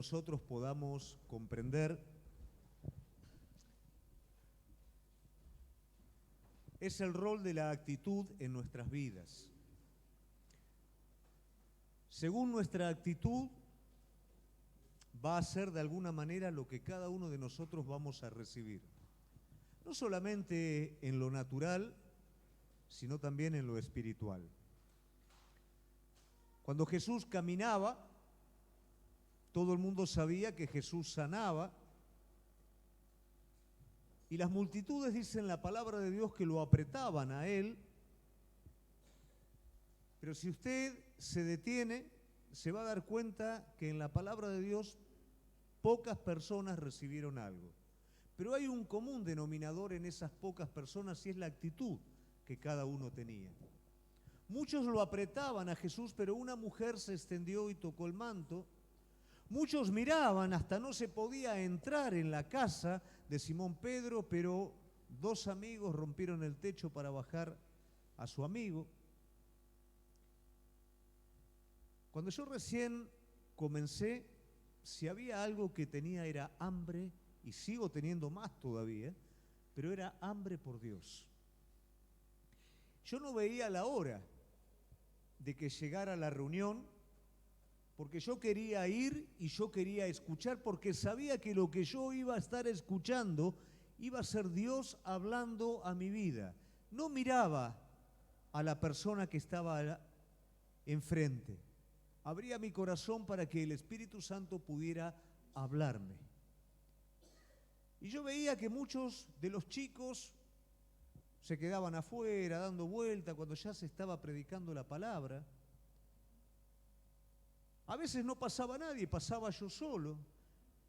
nosotros podamos comprender es el rol de la actitud en nuestras vidas. Según nuestra actitud, va a ser de alguna manera lo que cada uno de nosotros vamos a recibir. No solamente en lo natural, sino también en lo espiritual. Cuando Jesús caminaba, todo el mundo sabía que Jesús sanaba, y las multitudes, dicen la palabra de Dios, que lo apretaban a él. Pero si usted se detiene, se va a dar cuenta que en la palabra de Dios pocas personas recibieron algo. Pero hay un común denominador en esas pocas personas y es la actitud que cada uno tenía. Muchos lo apretaban a Jesús, pero una mujer se extendió y tocó el manto. Muchos miraban, hasta no se podía entrar en la casa de Simón Pedro, pero dos amigos rompieron el techo para bajar a su amigo. Cuando yo recién comencé, si había algo que tenía era hambre, y sigo teniendo más todavía, pero era hambre por Dios. Yo no veía la hora de que llegara la reunión, porque yo quería ir y yo quería escuchar, porque sabía que lo que yo iba a estar escuchando iba a ser Dios hablando a mi vida. No miraba a la persona que estaba enfrente. Abría mi corazón para que el Espíritu Santo pudiera hablarme. Y yo veía que muchos de los chicos se quedaban afuera, dando vuelta, cuando ya se estaba predicando la palabra. A veces no pasaba nadie, pasaba yo solo.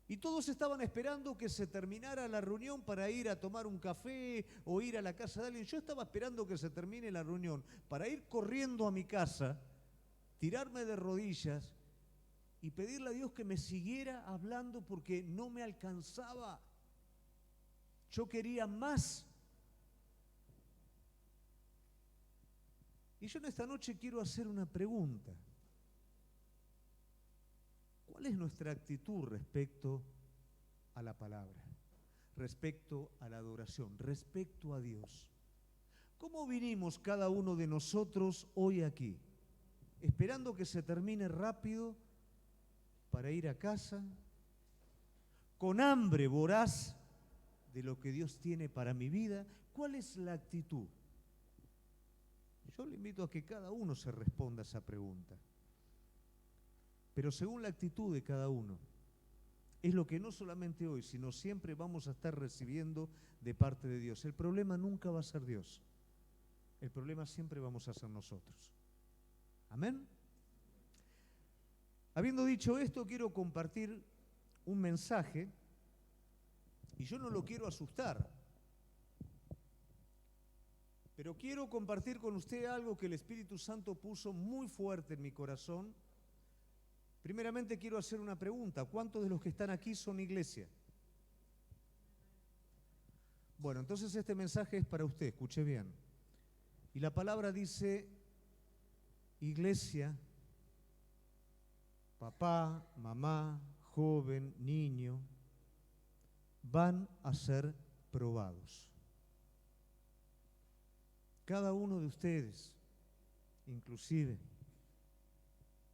Y todos estaban esperando que se terminara la reunión para ir a tomar un café o ir a la casa de alguien. Yo estaba esperando que se termine la reunión para ir corriendo a mi casa, tirarme de rodillas y pedirle a Dios que me siguiera hablando porque no me alcanzaba. Yo quería más. Y yo en esta noche quiero hacer una pregunta. ¿Cuál es nuestra actitud respecto a la palabra, respecto a la adoración, respecto a Dios? ¿Cómo vinimos cada uno de nosotros hoy aquí? ¿Esperando que se termine rápido para ir a casa? ¿Con hambre voraz de lo que Dios tiene para mi vida? ¿Cuál es la actitud? Yo le invito a que cada uno se responda a esa pregunta. Pero según la actitud de cada uno, es lo que no solamente hoy, sino siempre vamos a estar recibiendo de parte de Dios. El problema nunca va a ser Dios. El problema siempre vamos a ser nosotros. ¿Amén? Habiendo dicho esto, quiero compartir un mensaje, y yo no lo quiero asustar, pero quiero compartir con usted algo que el Espíritu Santo puso muy fuerte en mi corazón. Primeramente quiero hacer una pregunta. ¿Cuántos de los que están aquí son iglesia? Bueno, entonces este mensaje es para usted, escuche bien. Y la palabra dice, iglesia, papá, mamá, joven, niño, van a ser probados. Cada uno de ustedes, inclusive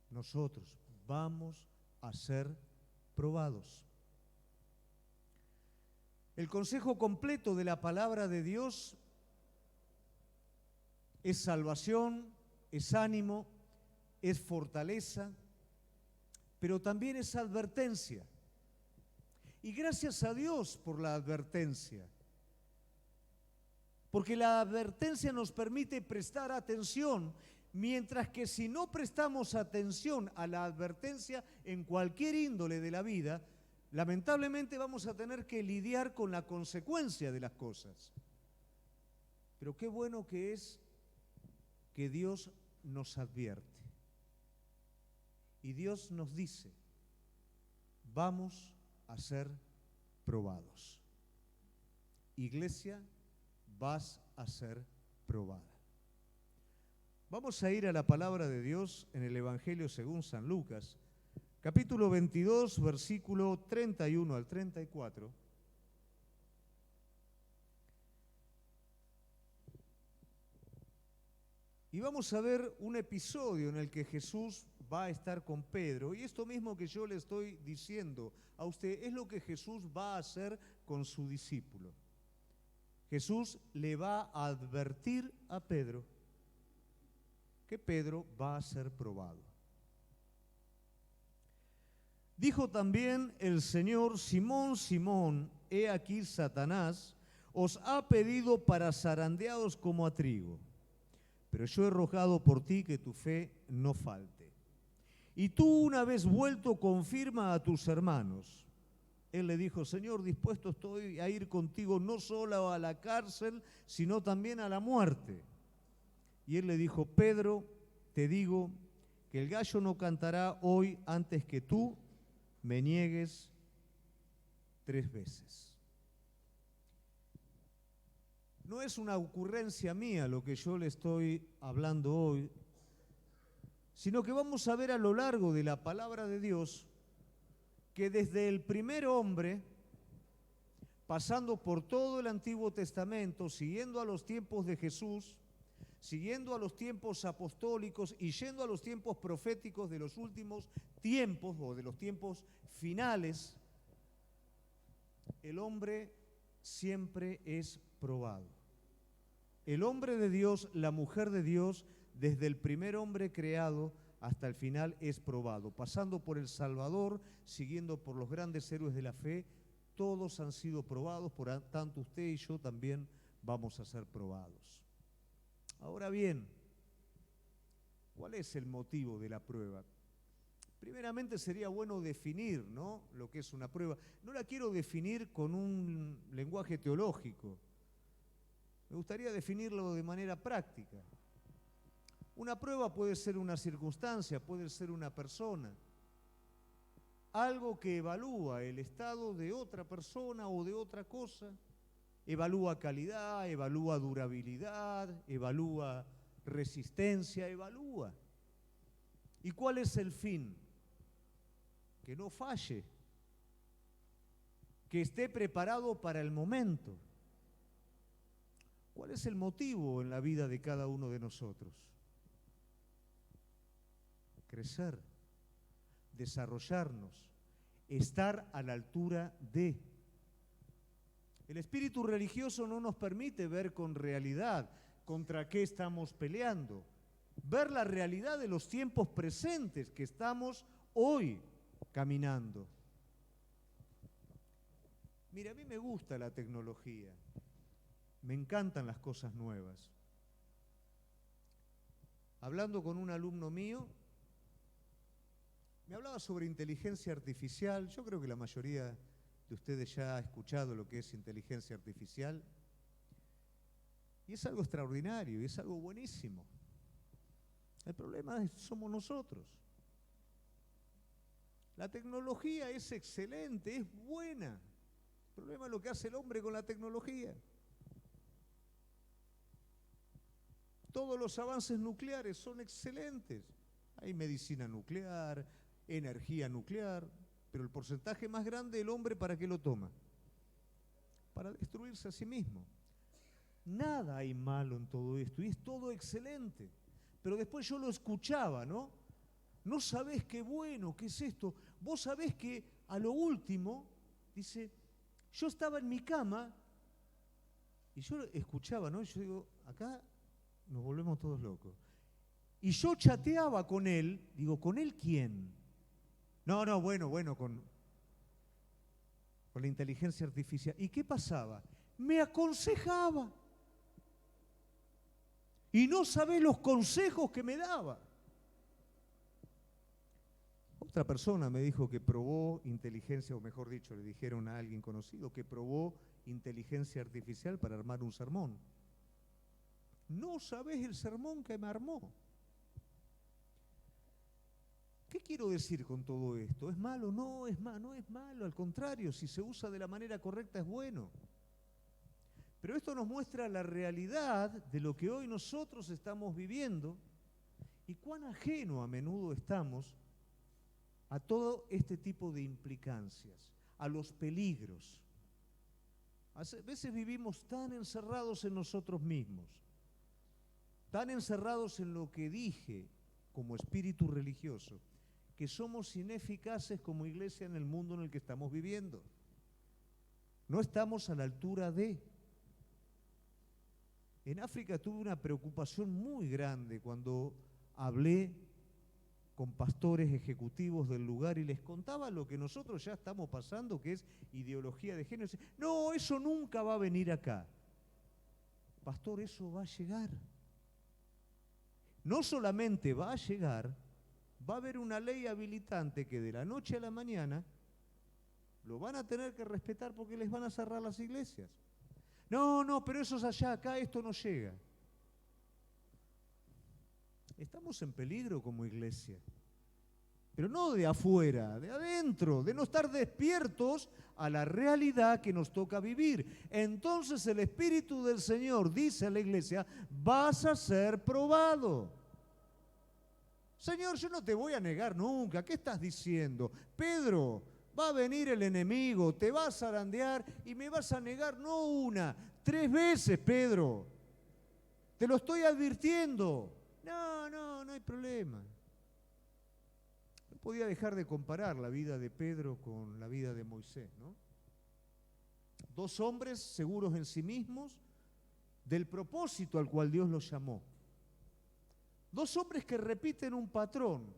nosotros, vamos a ser probados. El consejo completo de la palabra de Dios es salvación, es ánimo, es fortaleza, pero también es advertencia. Y gracias a Dios por la advertencia, porque la advertencia nos permite prestar atención. Mientras que si no prestamos atención a la advertencia en cualquier índole de la vida, lamentablemente vamos a tener que lidiar con la consecuencia de las cosas. Pero qué bueno que es que Dios nos advierte. Y Dios nos dice, vamos a ser probados. Iglesia, vas a ser probada. Vamos a ir a la palabra de Dios en el Evangelio según San Lucas, capítulo 22, versículo 31 al 34. Y vamos a ver un episodio en el que Jesús va a estar con Pedro. Y esto mismo que yo le estoy diciendo a usted es lo que Jesús va a hacer con su discípulo. Jesús le va a advertir a Pedro que Pedro va a ser probado. Dijo también el Señor: Simón, Simón, he aquí Satanás os ha pedido para zarandearos como a trigo. Pero yo he rogado por ti que tu fe no falte. Y tú, una vez vuelto, confirma a tus hermanos. Él le dijo: Señor, dispuesto estoy a ir contigo no solo a la cárcel, sino también a la muerte. Y él le dijo: Pedro, te digo que el gallo no cantará hoy antes que tú me niegues 3 veces. No es una ocurrencia mía lo que yo le estoy hablando hoy, sino que vamos a ver a lo largo de la palabra de Dios que desde el primer hombre, pasando por todo el Antiguo Testamento, siguiendo a los tiempos de Jesús, siguiendo a los tiempos apostólicos y yendo a los tiempos proféticos de los últimos tiempos o de los tiempos finales, el hombre siempre es probado. El hombre de Dios, la mujer de Dios, desde el primer hombre creado hasta el final es probado. Pasando por el Salvador, siguiendo por los grandes héroes de la fe, todos han sido probados, por tanto usted y yo también vamos a ser probados. Ahora bien, ¿cuál es el motivo de la prueba? Primeramente sería bueno definir, ¿no?, lo que es una prueba. No la quiero definir con un lenguaje teológico. Me gustaría definirlo de manera práctica. Una prueba puede ser una circunstancia, puede ser una persona. Algo que evalúa el estado de otra persona o de otra cosa. Evalúa calidad, evalúa durabilidad, evalúa resistencia, evalúa. ¿Y cuál es el fin? Que no falle, que esté preparado para el momento. ¿Cuál es el motivo en la vida de cada uno de nosotros? Crecer, desarrollarnos, estar a la altura de. El espíritu religioso no nos permite ver con realidad contra qué estamos peleando, ver la realidad de los tiempos presentes que estamos hoy caminando. Mira, a mí me gusta la tecnología. Me encantan las cosas nuevas. Hablando con un alumno mío, me hablaba sobre inteligencia artificial. Yo creo que la mayoría de ustedes ya ha escuchado lo que es inteligencia artificial. Y es algo extraordinario, y es algo buenísimo. El problema somos nosotros. La tecnología es excelente, es buena. El problema es lo que hace el hombre con la tecnología. Todos los avances nucleares son excelentes. Hay medicina nuclear, energía nuclear, pero el porcentaje más grande del hombre, ¿para qué lo toma? Para destruirse a sí mismo. Nada hay malo en todo esto y es todo excelente. Pero después yo lo escuchaba, ¿no? No sabés qué bueno, qué es esto. Vos sabés que a lo último, dice, yo estaba en mi cama y yo escuchaba, ¿no? Y yo digo, acá nos volvemos todos locos. Y yo chateaba con él, digo, ¿con él quién? No, bueno, con la inteligencia artificial. ¿Y qué pasaba? Me aconsejaba. Y no sabés los consejos que me daba. Otra persona me dijo que probó inteligencia, o mejor dicho, le dijeron a alguien conocido que probó inteligencia artificial para armar un sermón. No sabés el sermón que me armó. ¿Qué quiero decir con todo esto? ¿Es malo? No es malo, al contrario, si se usa de la manera correcta es bueno. Pero esto nos muestra la realidad de lo que hoy nosotros estamos viviendo y cuán ajeno a menudo estamos a todo este tipo de implicancias, a los peligros. A veces vivimos tan encerrados en nosotros mismos, tan encerrados en lo que dije como espíritu religioso, que somos ineficaces como iglesia en el mundo en el que estamos viviendo. No estamos a la altura de. En África tuve una preocupación muy grande cuando hablé con pastores ejecutivos del lugar y les contaba lo que nosotros ya estamos pasando, que es ideología de género. No, eso nunca va a venir acá. Pastor, eso va a llegar. No solamente va a llegar, va a haber una ley habilitante que de la noche a la mañana lo van a tener que respetar porque les van a cerrar las iglesias. No, pero eso es allá, acá esto no llega. Estamos en peligro como iglesia, pero no de afuera, de adentro, de no estar despiertos a la realidad que nos toca vivir. Entonces el Espíritu del Señor dice a la iglesia, vas a ser probado. Señor, yo no te voy a negar nunca, ¿qué estás diciendo? Pedro, va a venir el enemigo, te va a zarandear y me vas a negar no una, 3 veces, Pedro. Te lo estoy advirtiendo. No hay problema. No podía dejar de comparar la vida de Pedro con la vida de Moisés, ¿no? 2 hombres seguros en sí mismos del propósito al cual Dios los llamó. 2 hombres que repiten un patrón.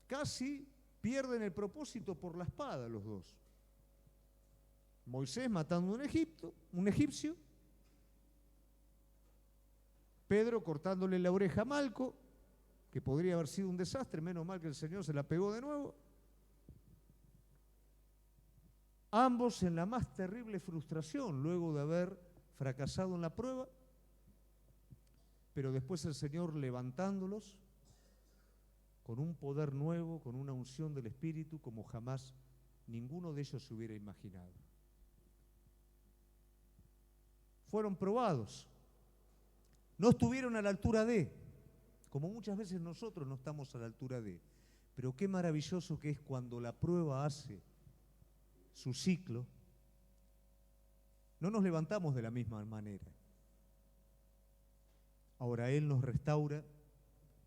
Casi pierden el propósito por la espada los 2. Moisés matando un egipcio. Pedro cortándole la oreja a Malco, que podría haber sido un desastre, menos mal que el Señor se la pegó de nuevo. Ambos en la más terrible frustración, luego de haber fracasado en la prueba, pero después el Señor levantándolos con un poder nuevo, con una unción del Espíritu, como jamás ninguno de ellos se hubiera imaginado. Fueron probados. No estuvieron a la altura de, como muchas veces nosotros no estamos a la altura de. Pero qué maravilloso que es cuando la prueba hace su ciclo, no nos levantamos de la misma manera. Ahora Él nos restaura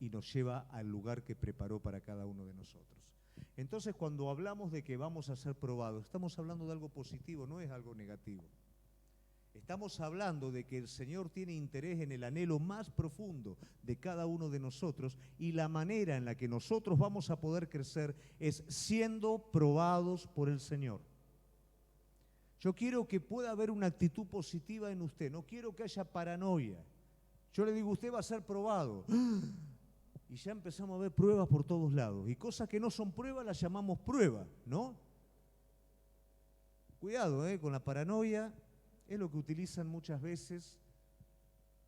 y nos lleva al lugar que preparó para cada uno de nosotros. Entonces, cuando hablamos de que vamos a ser probados, estamos hablando de algo positivo, no es algo negativo. Estamos hablando de que el Señor tiene interés en el anhelo más profundo de cada uno de nosotros y la manera en la que nosotros vamos a poder crecer es siendo probados por el Señor. Yo quiero que pueda haber una actitud positiva en usted, no quiero que haya paranoia. Yo le digo, usted va a ser probado. Y ya empezamos a ver pruebas por todos lados. Y cosas que no son pruebas las llamamos prueba, ¿no? Cuidado, con la paranoia. Es lo que utilizan muchas veces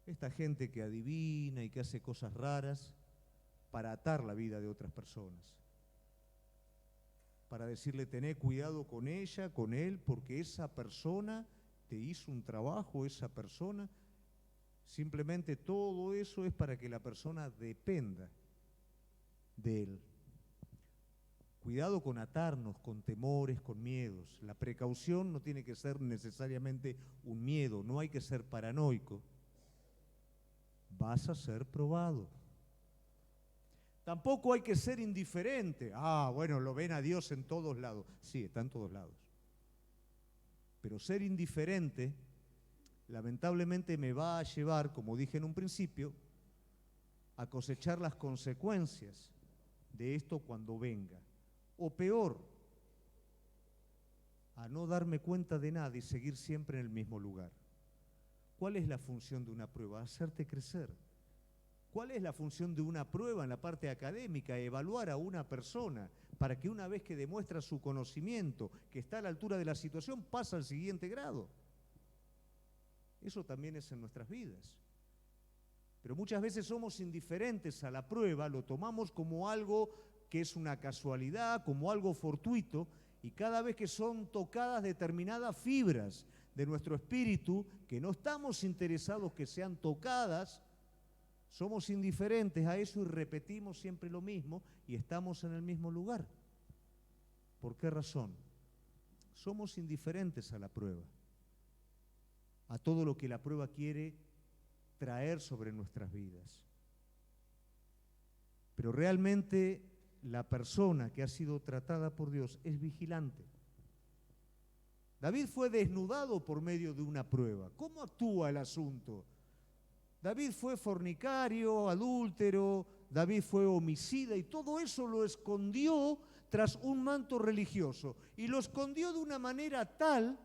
esta gente que adivina y que hace cosas raras para atar la vida de otras personas. Para decirle, tené cuidado con ella, con él, porque esa persona te hizo un trabajo, esa persona. Simplemente todo eso es para que la persona dependa de él. Cuidado con atarnos, con temores, con miedos. La precaución no tiene que ser necesariamente un miedo, no hay que ser paranoico. Vas a ser probado. Tampoco hay que ser indiferente. Bueno, lo ven a Dios en todos lados. Sí, está en todos lados. Pero ser indiferente, lamentablemente me va a llevar, como dije en un principio, a cosechar las consecuencias de esto cuando venga. O peor, a no darme cuenta de nada y seguir siempre en el mismo lugar. ¿Cuál es la función de una prueba? Hacerte crecer. ¿Cuál es la función de una prueba en la parte académica? Evaluar a una persona para que una vez que demuestra su conocimiento, que está a la altura de la situación, pasa al siguiente grado. Eso también es en nuestras vidas. Pero muchas veces somos indiferentes a la prueba, lo tomamos como algo que es una casualidad, como algo fortuito, y cada vez que son tocadas determinadas fibras de nuestro espíritu, que no estamos interesados que sean tocadas, Somos indiferentes a eso y repetimos siempre lo mismo y estamos en el mismo lugar. ¿Por qué razón? Somos indiferentes a la prueba, a todo lo que la prueba quiere traer sobre nuestras vidas. Pero realmente la persona que ha sido tratada por Dios es vigilante. David fue desnudado por medio de una prueba. ¿Cómo actúa el asunto? David fue fornicario, adúltero, David fue homicida y todo eso lo escondió tras un manto religioso. Y lo escondió de una manera tal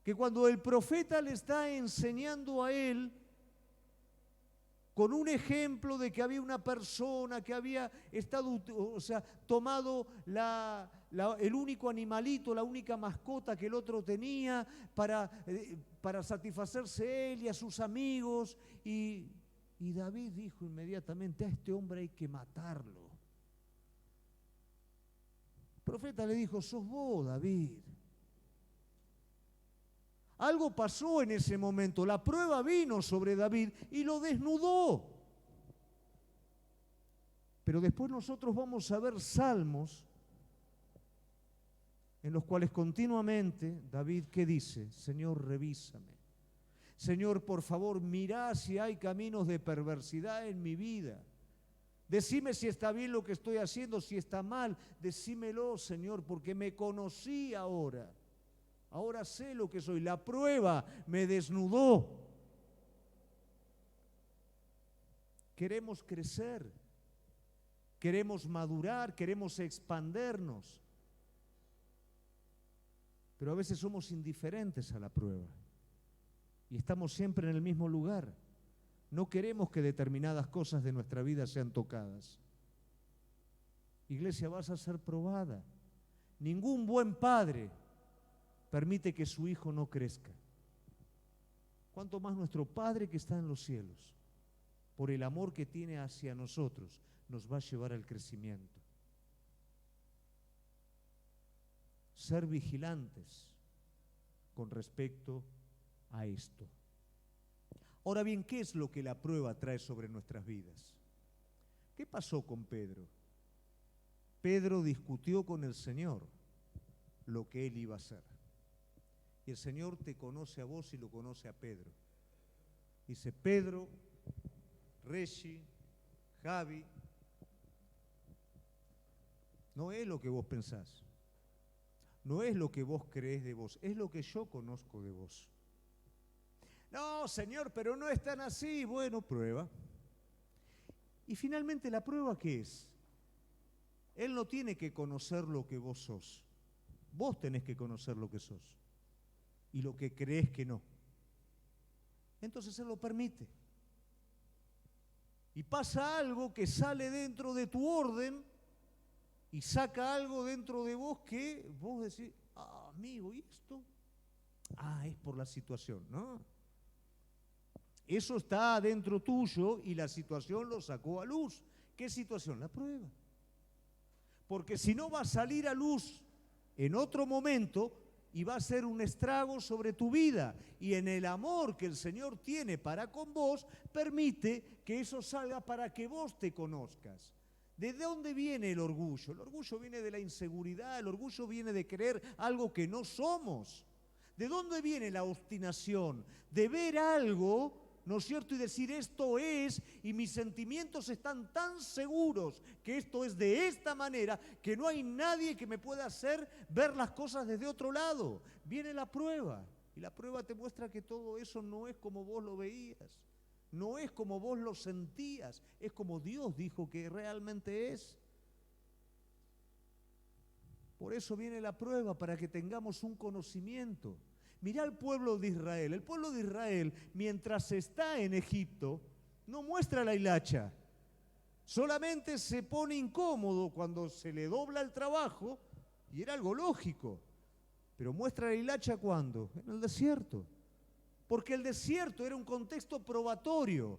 que cuando el profeta le está enseñando a él con un ejemplo de que había una persona que había estado, tomado el único animalito, la única mascota que el otro tenía para satisfacerse él y a sus amigos. Y David dijo inmediatamente: a este hombre hay que matarlo. El profeta le dijo: sos vos, David. Algo pasó en ese momento, la prueba vino sobre David y lo desnudó. Pero después nosotros vamos a ver salmos en los cuales continuamente David, ¿qué dice? Señor, revísame. Señor, por favor, mirá si hay caminos de perversidad en mi vida. Decime si está bien lo que estoy haciendo, si está mal. Decímelo, Señor, porque me conocí ahora. Ahora sé lo que soy. La prueba me desnudó. Queremos crecer, queremos madurar, queremos expandernos. Pero a veces somos indiferentes a la prueba y estamos siempre en el mismo lugar. No queremos que determinadas cosas de nuestra vida sean tocadas. Iglesia, vas a ser probada. Ningún buen padre permite que su hijo no crezca. Cuanto más nuestro Padre que está en los cielos, por el amor que tiene hacia nosotros, nos va a llevar al crecimiento. Ser vigilantes con respecto a esto. Ahora bien, ¿qué es lo que la prueba trae sobre nuestras vidas? ¿Qué pasó con Pedro? Pedro discutió con el Señor lo que él iba a hacer. Y el Señor te conoce a vos y lo conoce a Pedro. Dice: Pedro, Reggie, Javi, no es lo que vos pensás, no es lo que vos creés de vos, es lo que yo conozco de vos. No, Señor, pero no es tan así. Bueno, prueba. Y finalmente, ¿la prueba qué es? Él no tiene que conocer lo que vos sos. Vos tenés que conocer lo que sos y lo que crees que no. Entonces Él lo permite. Y pasa algo que sale dentro de tu orden y saca algo dentro de vos que vos decís: amigo, ¿y esto? Es por la situación, ¿no? Eso está dentro tuyo y la situación lo sacó a luz. ¿Qué situación? La prueba. Porque si no va a salir a luz en otro momento y va a ser un estrago sobre tu vida. Y en el amor que el Señor tiene para con vos, permite que eso salga para que vos te conozcas. ¿De dónde viene el orgullo? El orgullo viene de la inseguridad, el orgullo viene de creer algo que no somos. ¿De dónde viene la obstinación? De ver algo, ¿no es cierto?, y decir: esto es, y mis sentimientos están tan seguros que esto es de esta manera, que no hay nadie que me pueda hacer ver las cosas desde otro lado. Viene la prueba, y la prueba te muestra que todo eso no es como vos lo veías, no es como vos lo sentías, es como Dios dijo que realmente es. Por eso viene la prueba, para que tengamos un conocimiento. Mirá al pueblo de Israel. El pueblo de Israel, mientras está en Egipto, no muestra la hilacha. Solamente se pone incómodo cuando se le dobla el trabajo, y era algo lógico. Pero muestra la hilacha ¿cuándo? En el desierto. Porque el desierto era un contexto probatorio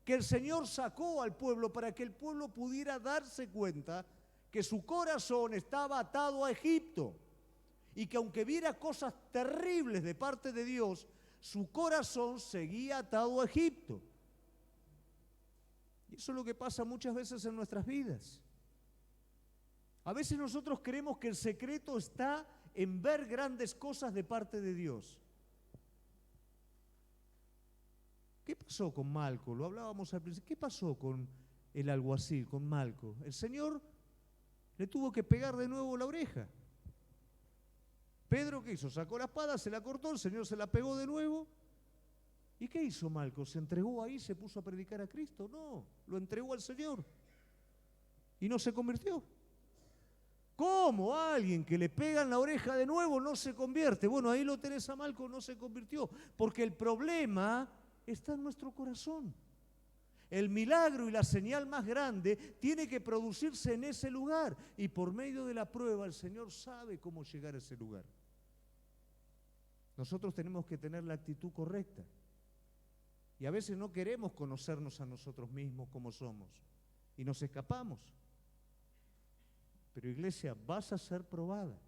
que el Señor sacó al pueblo para que el pueblo pudiera darse cuenta que su corazón estaba atado a Egipto. Y que aunque viera cosas terribles de parte de Dios, su corazón seguía atado a Egipto. Eso es lo que pasa muchas veces en nuestras vidas. A veces nosotros creemos que el secreto está en ver grandes cosas de parte de Dios. ¿Qué pasó con Malco? Lo hablábamos al principio. ¿Qué pasó con el alguacil, con Malco? El Señor le tuvo que pegar de nuevo la oreja. Pedro, ¿qué hizo? Sacó la espada, se la cortó, el Señor se la pegó de nuevo. ¿Y qué hizo Malco? ¿Se entregó ahí, se puso a predicar a Cristo? No, lo entregó al Señor y no se convirtió. ¿Cómo alguien que le pega en la oreja de nuevo no se convierte? Bueno, ahí lo tenés a Malco, no se convirtió, porque el problema está en nuestro corazón. El milagro y la señal más grande tiene que producirse en ese lugar, y por medio de la prueba el Señor sabe cómo llegar a ese lugar. Nosotros tenemos que tener la actitud correcta. Y a veces no queremos conocernos a nosotros mismos como somos y nos escapamos. Pero iglesia, vas a ser probada.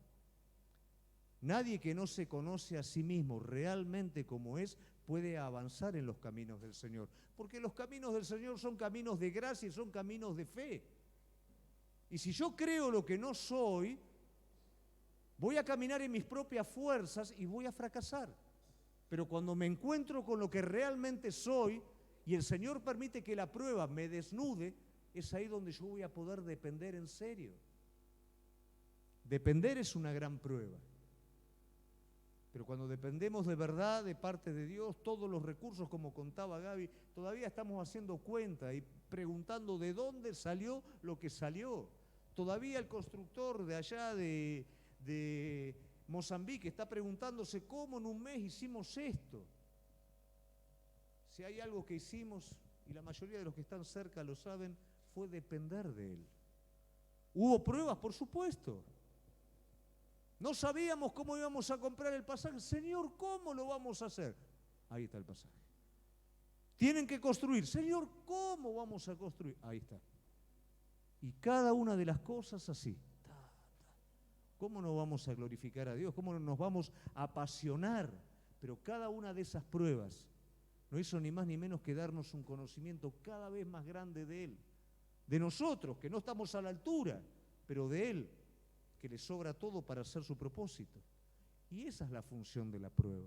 Nadie que no se conoce a sí mismo realmente como es puede avanzar en los caminos del Señor. Porque los caminos del Señor son caminos de gracia y son caminos de fe. Y si yo creo lo que no soy, voy a caminar en mis propias fuerzas y voy a fracasar. Pero cuando me encuentro con lo que realmente soy y el Señor permite que la prueba me desnude, es ahí donde yo voy a poder depender en serio. Depender es una gran prueba. Pero cuando dependemos de verdad de parte de Dios, todos los recursos, como contaba Gaby, todavía estamos haciendo cuenta y preguntando de dónde salió lo que salió. Todavía el constructor de allá de Mozambique está preguntándose cómo en un mes hicimos esto. Si hay algo que hicimos, y la mayoría de los que están cerca lo saben, fue depender de Él. ¿Hubo pruebas? Por supuesto. No sabíamos cómo íbamos a comprar el pasaje. Señor, ¿cómo lo vamos a hacer? Ahí está el pasaje. Tienen que construir. Señor, ¿cómo vamos a construir? Ahí está. Y cada una de las cosas así. ¿Cómo no vamos a glorificar a Dios? ¿Cómo nos vamos a apasionar? Pero cada una de esas pruebas no hizo ni más ni menos que darnos un conocimiento cada vez más grande de Él. De nosotros, que no estamos a la altura, pero de Él, que le sobra todo para hacer su propósito. Y esa es la función de la prueba.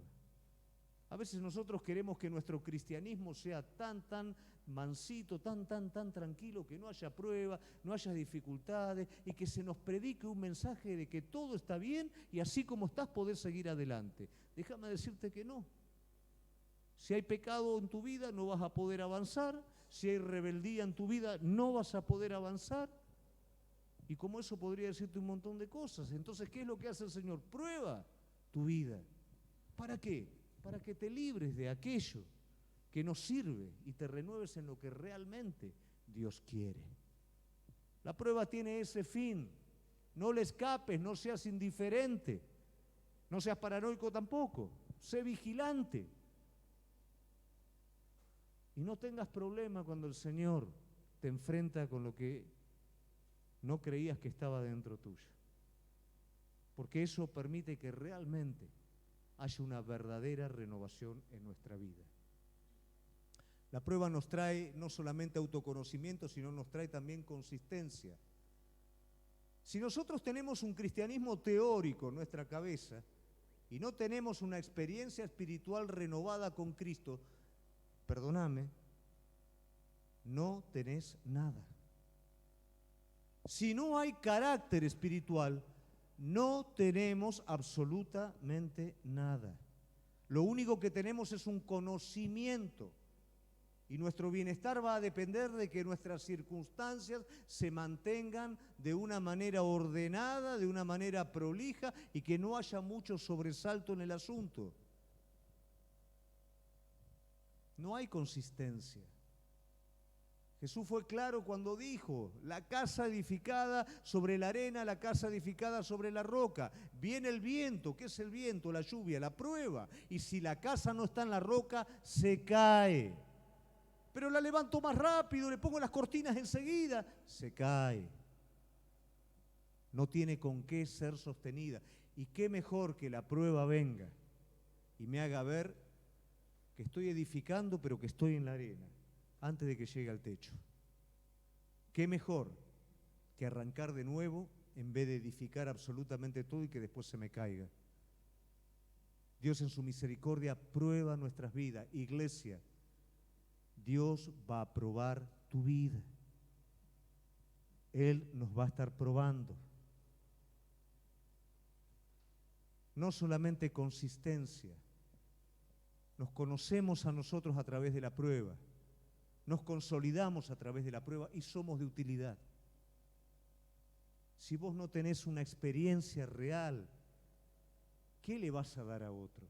A veces nosotros queremos que nuestro cristianismo sea tan mansito, tan tranquilo, que no haya prueba, no haya dificultades y que se nos predique un mensaje de que todo está bien y así como estás podés seguir adelante. Déjame decirte que no. Si hay pecado en tu vida no vas a poder avanzar, si hay rebeldía en tu vida no vas a poder avanzar. Y como eso podría decirte un montón de cosas. Entonces, ¿qué es lo que hace el Señor? Prueba tu vida. ¿Para qué? Para que te libres de aquello que no sirve y te renueves en lo que realmente Dios quiere. La prueba tiene ese fin. No le escapes, no seas indiferente, no seas paranoico tampoco. Sé vigilante. Y no tengas problema cuando el Señor te enfrenta con lo que no creías que estaba dentro tuyo. Porque eso permite que realmente haya una verdadera renovación en nuestra vida. La prueba nos trae no solamente autoconocimiento, sino nos trae también consistencia. Si nosotros tenemos un cristianismo teórico en nuestra cabeza y no tenemos una experiencia espiritual renovada con Cristo, perdóname, no tenés nada. Si no hay carácter espiritual, no tenemos absolutamente nada. Lo único que tenemos es un conocimiento. Y nuestro bienestar va a depender de que nuestras circunstancias se mantengan de una manera ordenada, de una manera prolija y que no haya mucho sobresalto en el asunto. No hay consistencia. Jesús fue claro cuando dijo, la casa edificada sobre la arena, la casa edificada sobre la roca. Viene el viento. ¿Qué es el viento? La lluvia, la prueba. Y si la casa no está en la roca, se cae. Pero la levanto más rápido, le pongo las cortinas enseguida, se cae. No tiene con qué ser sostenida. Y qué mejor que la prueba venga y me haga ver que estoy edificando, pero que estoy en la arena, antes de que llegue al techo. ¿Qué mejor que arrancar de nuevo en vez de edificar absolutamente todo y que después se me caiga? Dios en su misericordia prueba nuestras vidas. Iglesia, Dios va a probar tu vida. Él nos va a estar probando. No solamente consistencia. Nos conocemos a nosotros a través de la prueba. Nos consolidamos a través de la prueba y somos de utilidad. Si vos no tenés una experiencia real, ¿qué le vas a dar a otro?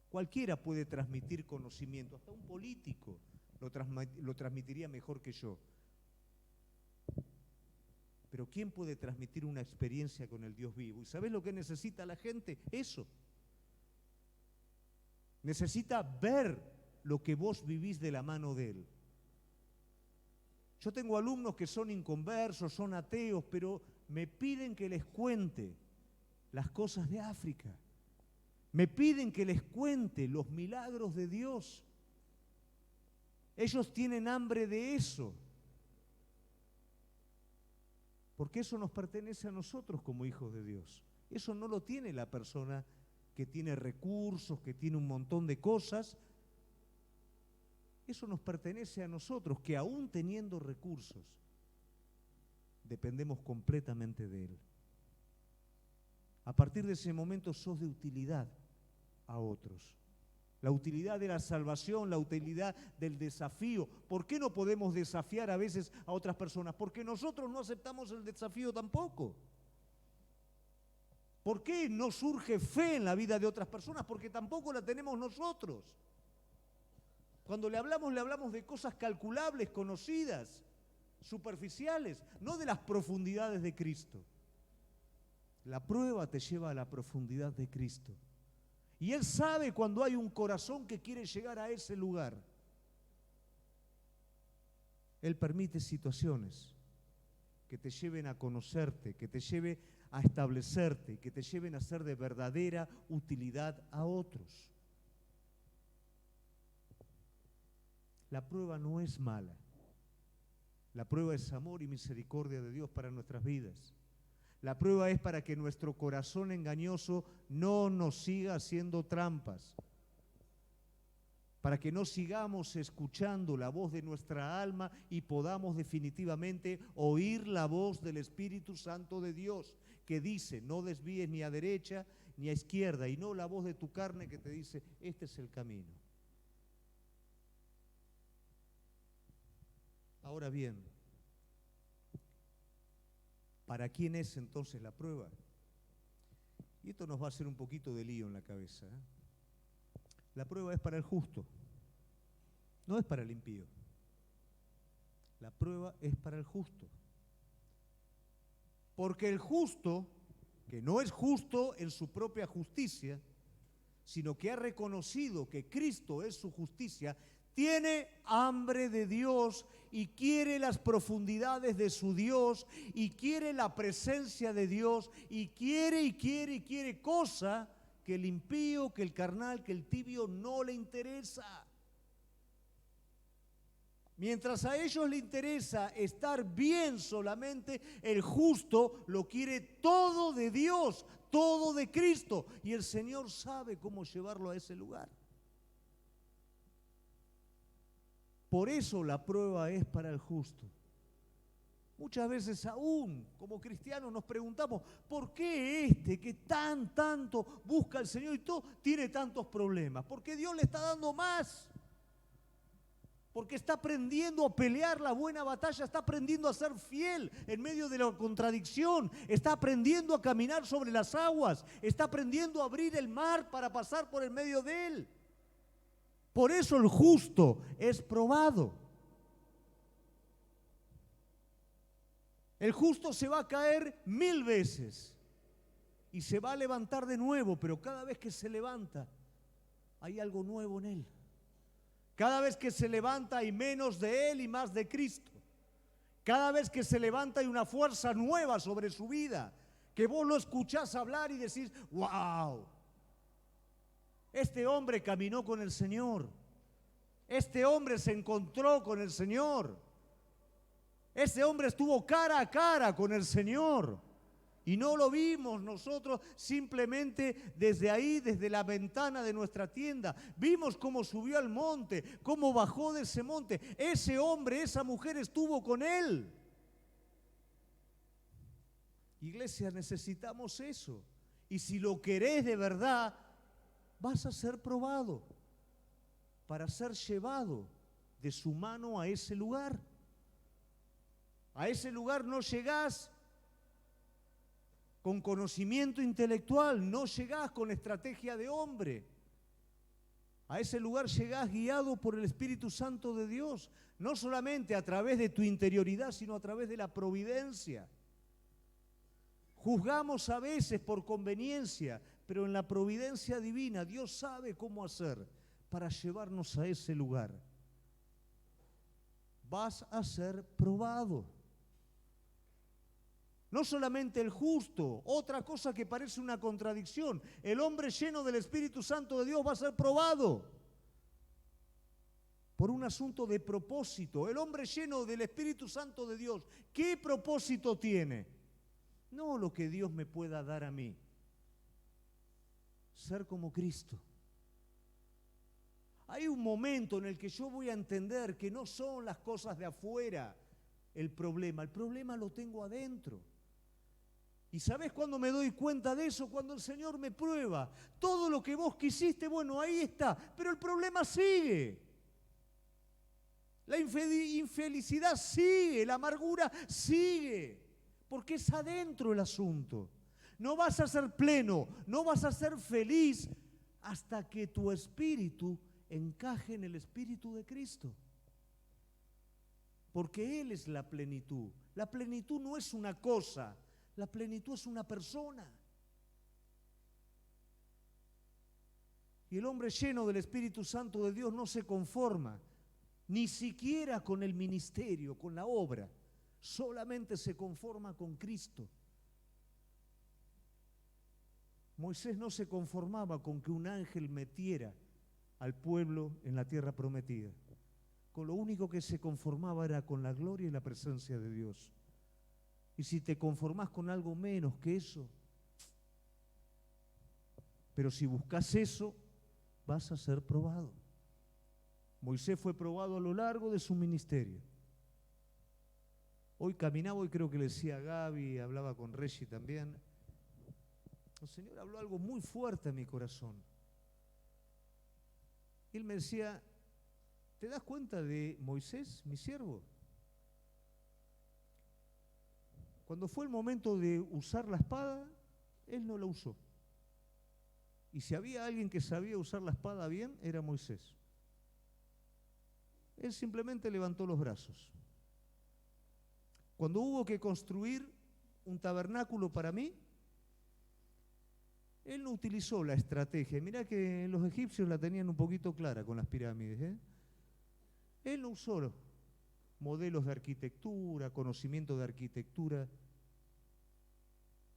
Cualquiera puede transmitir conocimiento, hasta un político lo transmitiría mejor que yo. Pero ¿quién puede transmitir una experiencia con el Dios vivo? ¿Y sabés lo que necesita la gente? Eso. Necesita ver lo que vos vivís de la mano de Él. Yo tengo alumnos que son inconversos, son ateos, pero me piden que les cuente las cosas de África. Me piden que les cuente los milagros de Dios. Ellos tienen hambre de eso. Porque eso nos pertenece a nosotros como hijos de Dios. Eso no lo tiene la persona que tiene recursos, que tiene un montón de cosas. Eso nos pertenece a nosotros, que aún teniendo recursos, dependemos completamente de Él. A partir de ese momento sos de utilidad a otros. La utilidad de la salvación, la utilidad del desafío. ¿Por qué no podemos desafiar a veces a otras personas? Porque nosotros no aceptamos el desafío tampoco. ¿Por qué no surge fe en la vida de otras personas? Porque tampoco la tenemos nosotros. Cuando le hablamos de cosas calculables, conocidas, superficiales, no de las profundidades de Cristo. La prueba te lleva a la profundidad de Cristo. Y Él sabe cuando hay un corazón que quiere llegar a ese lugar. Él permite situaciones que te lleven a conocerte, que te lleven a establecerte, que te lleven a ser de verdadera utilidad a otros. La prueba no es mala. La prueba es amor y misericordia de Dios para nuestras vidas. La prueba es para que nuestro corazón engañoso no nos siga haciendo trampas, para que no sigamos escuchando la voz de nuestra alma y podamos definitivamente oír la voz del Espíritu Santo de Dios, que dice, no desvíes ni a derecha ni a izquierda, y no la voz de tu carne que te dice, este es el camino. Ahora bien, ¿para quién es entonces la prueba? Y esto nos va a hacer un poquito de lío en la cabeza. La prueba es para el justo, no es para el impío. La prueba es para el justo. Porque el justo, que no es justo en su propia justicia, sino que ha reconocido que Cristo es su justicia, tiene hambre de Dios y quiere las profundidades de su Dios y quiere la presencia de Dios y quiere cosa que el impío, que el carnal, que el tibio no le interesa. Mientras a ellos le interesa estar bien solamente, el justo lo quiere todo de Dios, todo de Cristo, y el Señor sabe cómo llevarlo a ese lugar. Por eso la prueba es para el justo. Muchas veces aún como cristianos nos preguntamos, ¿por qué este que tanto busca al Señor y todo tiene tantos problemas? Porque Dios le está dando más. Porque está aprendiendo a pelear la buena batalla, está aprendiendo a ser fiel en medio de la contradicción, está aprendiendo a caminar sobre las aguas, está aprendiendo a abrir el mar para pasar por el medio de él. Por eso el justo es probado. El justo se va a caer 1000 veces y se va a levantar de nuevo, pero cada vez que se levanta hay algo nuevo en él. Cada vez que se levanta hay menos de él y más de Cristo. Cada vez que se levanta hay una fuerza nueva sobre su vida, que vos lo escuchás hablar y decís, wow, este hombre caminó con el Señor. Este hombre se encontró con el Señor. Ese hombre estuvo cara a cara con el Señor. Y no lo vimos nosotros simplemente desde ahí, desde la ventana de nuestra tienda. Vimos cómo subió al monte, cómo bajó de ese monte. Ese hombre, esa mujer estuvo con él. Iglesia, necesitamos eso. Y si lo querés de verdad, vas a ser probado para ser llevado de su mano a ese lugar. A ese lugar no llegás con conocimiento intelectual, no llegás con estrategia de hombre. A ese lugar llegás guiado por el Espíritu Santo de Dios, no solamente a través de tu interioridad, sino a través de la providencia. Juzgamos a veces por conveniencia, pero en la providencia divina Dios sabe cómo hacer para llevarnos a ese lugar. Vas a ser probado. No solamente el justo, otra cosa que parece una contradicción. El hombre lleno del Espíritu Santo de Dios va a ser probado por un asunto de propósito. El hombre lleno del Espíritu Santo de Dios, ¿qué propósito tiene? No lo que Dios me pueda dar a mí. Ser como Cristo. Hay un momento en el que yo voy a entender que no son las cosas de afuera el problema lo tengo adentro. ¿Y sabés cuándo me doy cuenta de eso? Cuando el Señor me prueba. Todo lo que vos quisiste, bueno, ahí está, pero el problema sigue. La infelicidad sigue, la amargura sigue, porque es adentro el asunto. No vas a ser pleno, no vas a ser feliz hasta que tu espíritu encaje en el Espíritu de Cristo. Porque Él es la plenitud. La plenitud no es una cosa, la plenitud es una persona. Y el hombre lleno del Espíritu Santo de Dios no se conforma, ni siquiera con el ministerio, con la obra. Solamente se conforma con Cristo. Moisés no se conformaba con que un ángel metiera al pueblo en la tierra prometida. Con lo único que se conformaba era con la gloria y la presencia de Dios. Y si te conformás con algo menos que eso, pero si buscas eso, vas a ser probado. Moisés fue probado a lo largo de su ministerio. Hoy caminaba y creo que le decía a Gaby, hablaba con Reggie también. El Señor habló algo muy fuerte a mi corazón. Él me decía, ¿te das cuenta de Moisés, mi siervo? Cuando fue el momento de usar la espada, él no la usó. Y si había alguien que sabía usar la espada bien, era Moisés. Él simplemente levantó los brazos. Cuando hubo que construir un tabernáculo para mí, él no utilizó la estrategia. Mirá que los egipcios la tenían un poquito clara con las pirámides, ¿eh? Él no usó modelos de arquitectura, conocimiento de arquitectura.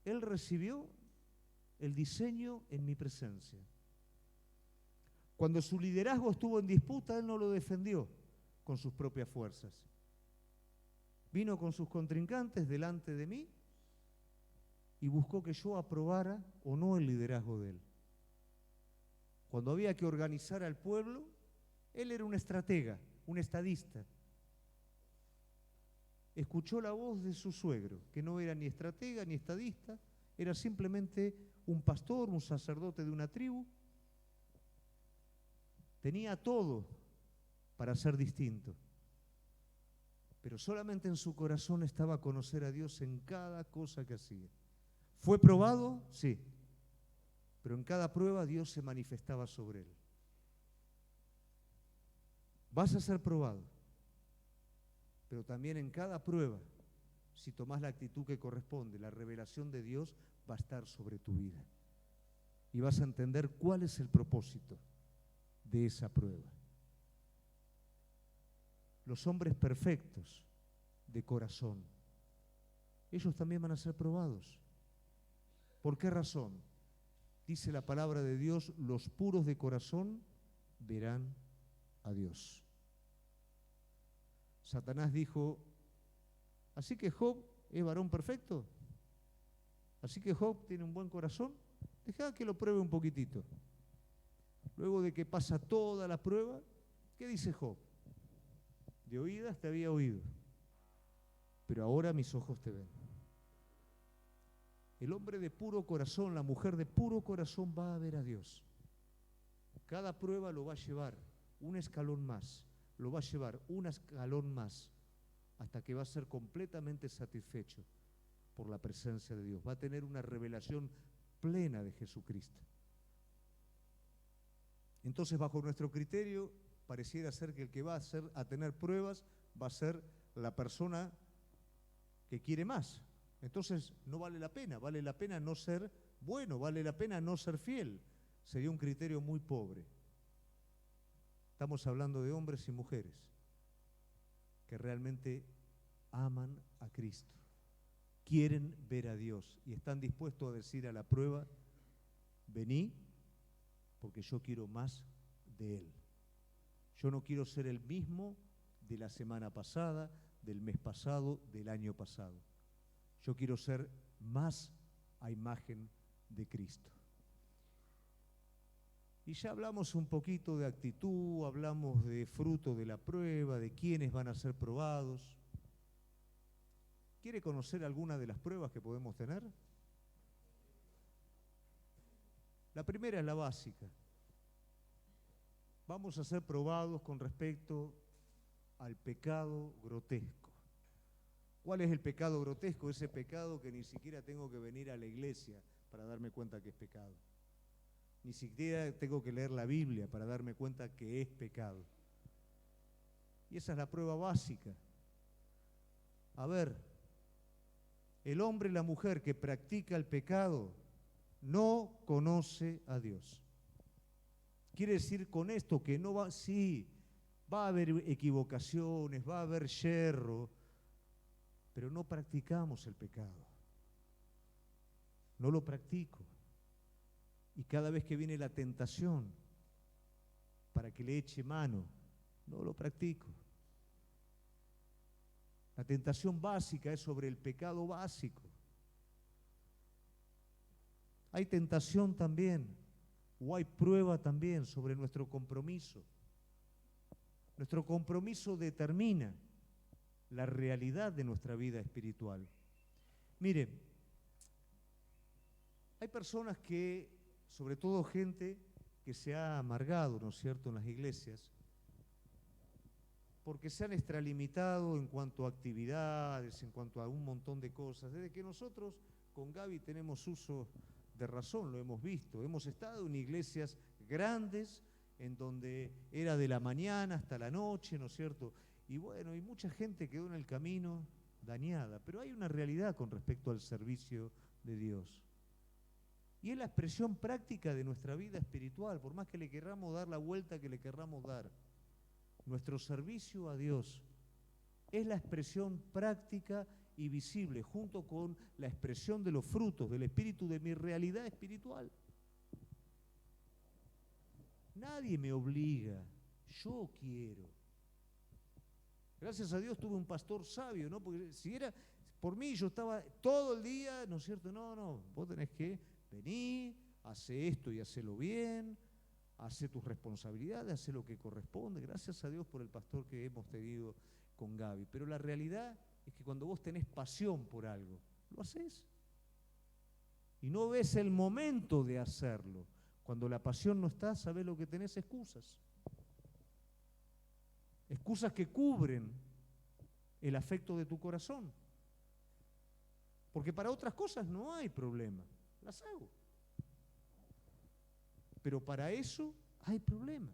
Él recibió el diseño en mi presencia. Cuando su liderazgo estuvo en disputa, él no lo defendió con sus propias fuerzas. Vino con sus contrincantes delante de mí y buscó que yo aprobara o no el liderazgo de él. Cuando había que organizar al pueblo, él era un estratega, un estadista. Escuchó la voz de su suegro, que no era ni estratega ni estadista, era simplemente un pastor, un sacerdote de una tribu. Tenía todo para ser distinto, pero solamente en su corazón estaba conocer a Dios en cada cosa que hacía. ¿Fue probado? Sí, pero en cada prueba Dios se manifestaba sobre él. Vas a ser probado, pero también en cada prueba, si tomás la actitud que corresponde, la revelación de Dios va a estar sobre tu vida. Y vas a entender cuál es el propósito de esa prueba. Los hombres perfectos de corazón, ellos también van a ser probados. ¿Por qué razón? Dice la palabra de Dios, los puros de corazón verán a Dios. Satanás dijo, Así que Job es varón perfecto. Así que Job tiene un buen corazón. Deja que lo pruebe un poquitito. Luego de que pasa toda la prueba, ¿qué dice Job? De oídas te había oído, pero ahora mis ojos te ven. El hombre de puro corazón, la mujer de puro corazón va a ver a Dios. Cada prueba lo va a llevar un escalón más, lo va a llevar un escalón más, hasta que va a ser completamente satisfecho por la presencia de Dios. Va a tener una revelación plena de Jesucristo. Entonces, bajo nuestro criterio, pareciera ser que el que va a tener pruebas va a ser la persona que quiere más. Entonces, no vale la pena no ser bueno, vale la pena no ser fiel. Sería un criterio muy pobre. Estamos hablando de hombres y mujeres que realmente aman a Cristo, quieren ver a Dios y están dispuestos a decir a la prueba, vení porque yo quiero más de Él. Yo no quiero ser el mismo de la semana pasada, del mes pasado, del año pasado. Yo quiero ser más a imagen de Cristo. Y ya hablamos un poquito de actitud, hablamos de fruto de la prueba, de quiénes van a ser probados. ¿Quiere conocer alguna de las pruebas que podemos tener? La primera es la básica. Vamos a ser probados con respecto al pecado grotesco. ¿Cuál es el pecado grotesco? Ese pecado que ni siquiera tengo que venir a la iglesia para darme cuenta que es pecado. Ni siquiera tengo que leer la Biblia para darme cuenta que es pecado. Y esa es la prueba básica. A ver, el hombre y la mujer que practica el pecado no conoce a Dios. Quiere decir con esto que no va, sí, va a haber equivocaciones, va a haber yerro, pero no practicamos el pecado. No lo practico. Y cada vez que viene la tentación para que le eche mano, no lo practico. La tentación básica es sobre el pecado básico. Hay tentación también, o hay prueba también sobre nuestro compromiso. Nuestro compromiso determina la realidad de nuestra vida espiritual. Miren, hay personas que, sobre todo gente que se ha amargado, ¿no es cierto?, en las iglesias, porque se han extralimitado en cuanto a actividades, en cuanto a un montón de cosas. Desde que nosotros con Gaby tenemos uso de razón, lo hemos visto. Hemos estado en iglesias grandes, en donde era de la mañana hasta la noche, ¿no es cierto? Y bueno, y mucha gente quedó en el camino dañada. Pero hay una realidad con respecto al servicio de Dios. Y es la expresión práctica de nuestra vida espiritual, por más que le querramos dar la vuelta que le querramos dar. Nuestro servicio a Dios es la expresión práctica y visible, junto con la expresión de los frutos del Espíritu, de mi realidad espiritual. Nadie me obliga, yo quiero. Gracias a Dios tuve un pastor sabio, ¿no? Porque si era por mí, yo estaba todo el día, ¿no es cierto? No, vos tenés que venir, hace esto y hacelo bien, hace tus responsabilidades, hace lo que corresponde. Gracias a Dios por el pastor que hemos tenido con Gaby. Pero la realidad es que cuando vos tenés pasión por algo, lo haces. Y no ves el momento de hacerlo. Cuando la pasión no está, sabés lo que tenés, excusas. Excusas que cubren el afecto de tu corazón. Porque para otras cosas no hay problema, las hago. Pero para eso hay problema.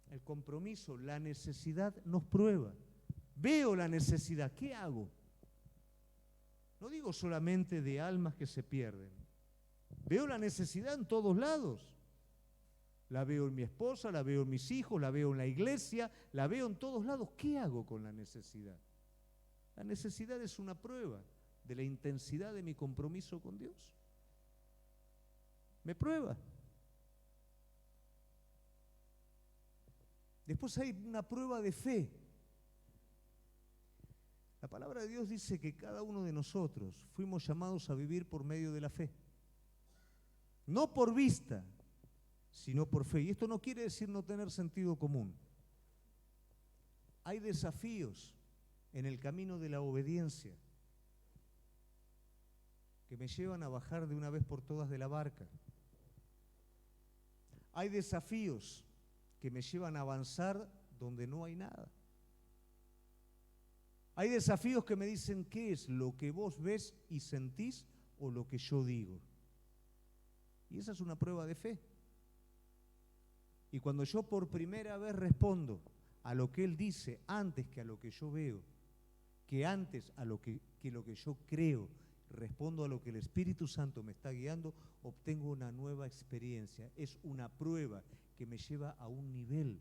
El compromiso, la necesidad nos prueba. Veo la necesidad, ¿qué hago? No digo solamente de almas que se pierden. Veo la necesidad en todos lados. La veo en mi esposa, la veo en mis hijos, la veo en la iglesia, la veo en todos lados. ¿Qué hago con la necesidad? La necesidad es una prueba de la intensidad de mi compromiso con Dios. Me prueba. Después hay una prueba de fe. La palabra de Dios dice que cada uno de nosotros fuimos llamados a vivir por medio de la fe. No por vista, sino por fe. Y esto no quiere decir no tener sentido común. Hay desafíos en el camino de la obediencia que me llevan a bajar de una vez por todas de la barca. Hay desafíos que me llevan a avanzar donde no hay nada. Hay desafíos que me dicen qué es lo que vos ves y sentís o lo que yo digo. Y esa es una prueba de fe. Y cuando yo por primera vez respondo a lo que Él dice antes que a lo que yo veo, que antes a lo que lo que yo creo, respondo a lo que el Espíritu Santo me está guiando, obtengo una nueva experiencia. Es una prueba que me lleva a un nivel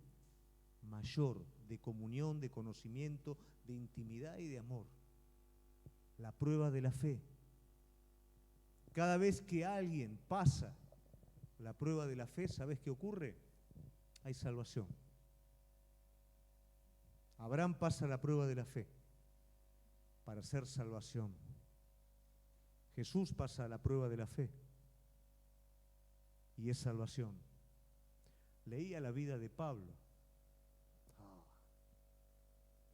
mayor de comunión, de conocimiento, de intimidad y de amor. La prueba de la fe. Cada vez que alguien pasa la prueba de la fe, ¿sabes qué ocurre? Hay salvación. Abraham pasa la prueba de la fe para hacer salvación. Jesús pasa la prueba de la fe y es salvación. Leía la vida de Pablo.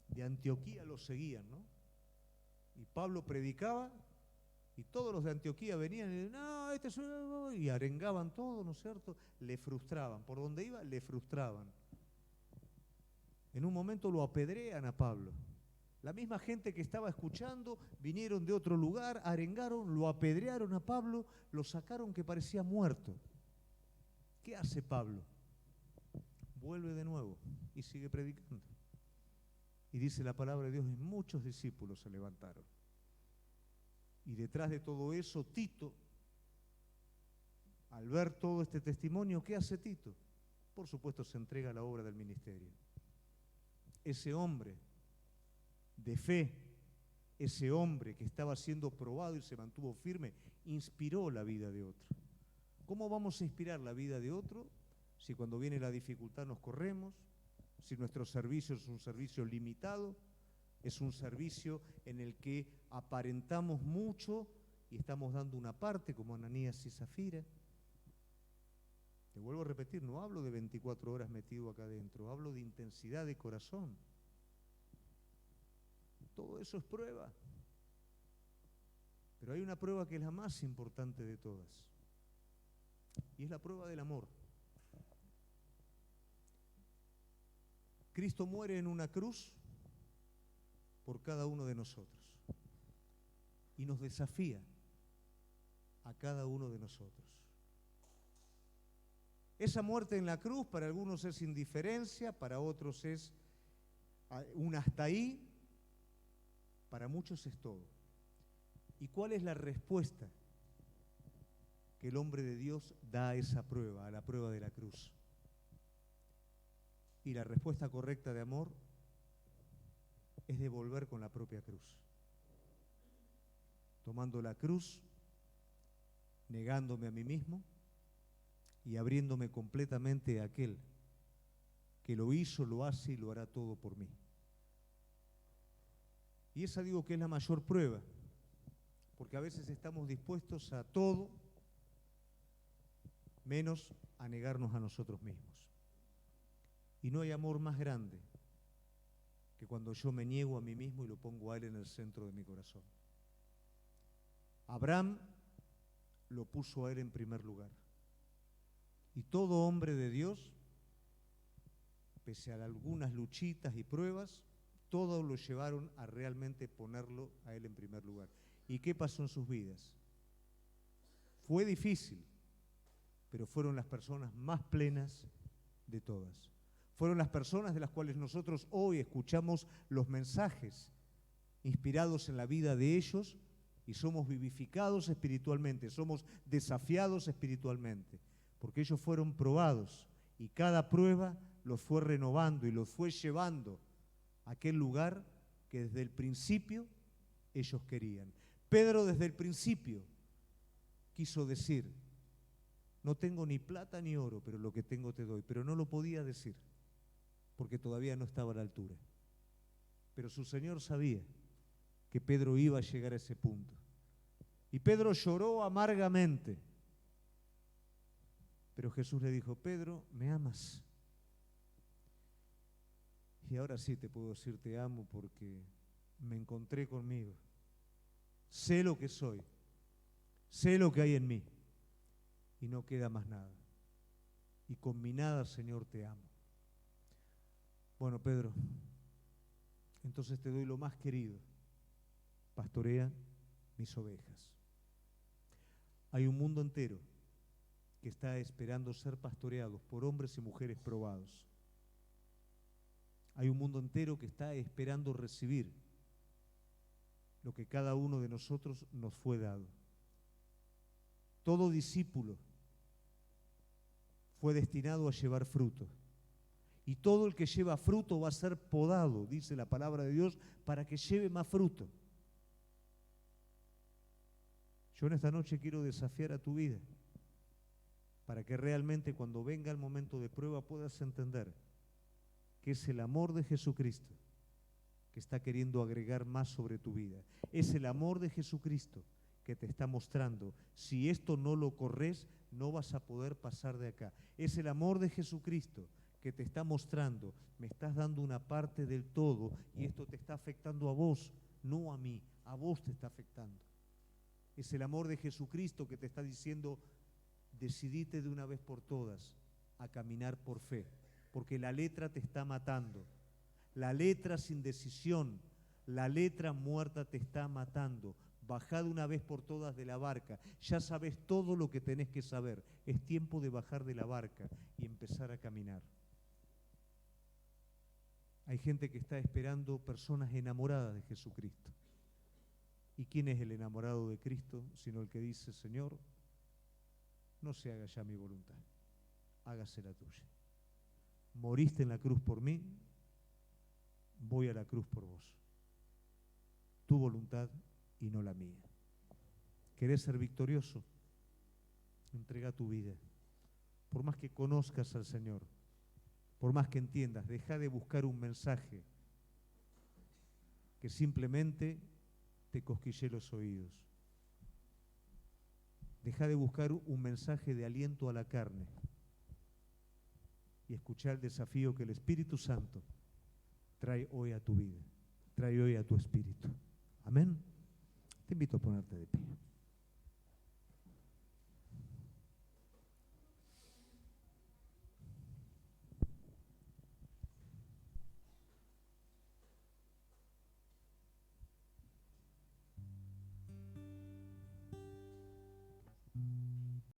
De Antioquía lo seguían, ¿no? Y Pablo predicaba y todos los de Antioquía venían y decían, no, este es un... y arengaban todo, ¿no es cierto? Le frustraban. Por donde iba, le frustraban. En un momento lo apedrean a Pablo. La misma gente que estaba escuchando vinieron de otro lugar, arengaron, lo apedrearon a Pablo, lo sacaron que parecía muerto. ¿Qué hace Pablo? Vuelve de nuevo y sigue predicando. Y dice la palabra de Dios, y muchos discípulos se levantaron. Y detrás de todo eso, Tito, al ver todo este testimonio, ¿qué hace Tito? Por supuesto, se entrega a la obra del ministerio. Ese hombre de fe, ese hombre que estaba siendo probado y se mantuvo firme, inspiró la vida de otro. ¿Cómo vamos a inspirar la vida de otro si cuando viene la dificultad nos corremos? Si nuestro servicio es un servicio limitado, es un servicio en el que aparentamos mucho y estamos dando una parte, como Ananías y Zafira. Te vuelvo a repetir, no hablo de 24 horas metido acá adentro, hablo de intensidad de corazón. Todo eso es prueba. Pero hay una prueba que es la más importante de todas, y es la prueba del amor. Cristo muere en una cruz por cada uno de nosotros y nos desafía a cada uno de nosotros. Esa muerte en la cruz para algunos es indiferencia, para otros es un hasta ahí, para muchos es todo. ¿Y cuál es la respuesta que el hombre de Dios da a esa prueba, a la prueba de la cruz? Y la respuesta correcta de amor es devolver con la propia cruz. Tomando la cruz, negándome a mí mismo y abriéndome completamente a aquel que lo hizo, lo hace y lo hará todo por mí. Y esa digo que es la mayor prueba, porque a veces estamos dispuestos a todo menos a negarnos a nosotros mismos. Y no hay amor más grande que cuando yo me niego a mí mismo y lo pongo a Él en el centro de mi corazón. Abraham lo puso a Él en primer lugar. Y todo hombre de Dios, pese a algunas luchitas y pruebas, todos lo llevaron a realmente ponerlo a Él en primer lugar. ¿Y qué pasó en sus vidas? Fue difícil, pero fueron las personas más plenas de todas. Fueron las personas de las cuales nosotros hoy escuchamos los mensajes inspirados en la vida de ellos y somos vivificados espiritualmente, somos desafiados espiritualmente, porque ellos fueron probados y cada prueba los fue renovando y los fue llevando a aquel lugar que desde el principio ellos querían. Pedro desde el principio quiso decir, no tengo ni plata ni oro, pero lo que tengo te doy, pero no lo podía decir, porque todavía no estaba a la altura. Pero su Señor sabía que Pedro iba a llegar a ese punto. Y Pedro lloró amargamente. Pero Jesús le dijo, Pedro, ¿me amas? Y ahora sí te puedo decir te amo porque me encontré conmigo. Sé lo que soy, sé lo que hay en mí y no queda más nada. Y con mi nada, Señor, te amo. Bueno, Pedro, entonces te doy lo más querido. Pastorea mis ovejas. Hay un mundo entero que está esperando ser pastoreados por hombres y mujeres probados. Hay un mundo entero que está esperando recibir lo que cada uno de nosotros nos fue dado. Todo discípulo fue destinado a llevar fruto. Y todo el que lleva fruto va a ser podado, dice la palabra de Dios, para que lleve más fruto. Yo en esta noche quiero desafiar a tu vida, para que realmente cuando venga el momento de prueba puedas entender que es el amor de Jesucristo que está queriendo agregar más sobre tu vida. Es el amor de Jesucristo que te está mostrando, si esto no lo corres, no vas a poder pasar de acá. Es el amor de Jesucristo que te está mostrando, me estás dando una parte del todo y esto te está afectando a vos, no a mí, a vos te está afectando. Es el amor de Jesucristo que te está diciendo, decidite de una vez por todas a caminar por fe, porque la letra te está matando. La letra sin decisión, la letra muerta te está matando. Bajá de una vez por todas de la barca. Ya sabes todo lo que tenés que saber. Es tiempo de bajar de la barca y empezar a caminar. Hay gente que está esperando personas enamoradas de Jesucristo. ¿Y quién es el enamorado de Cristo? Sino el que dice, Señor, no se haga ya mi voluntad, hágase la tuya. Moriste en la cruz por mí, voy a la cruz por vos. Tu voluntad y no la mía. ¿Querés ser victorioso? Entrega tu vida. Por más que conozcas al Señor, por más que entiendas, deja de buscar un mensaje que simplemente te cosquille los oídos. Deja de buscar un mensaje de aliento a la carne y escuchar el desafío que el Espíritu Santo trae hoy a tu vida, trae hoy a tu espíritu. Amén. Te invito a ponerte de pie.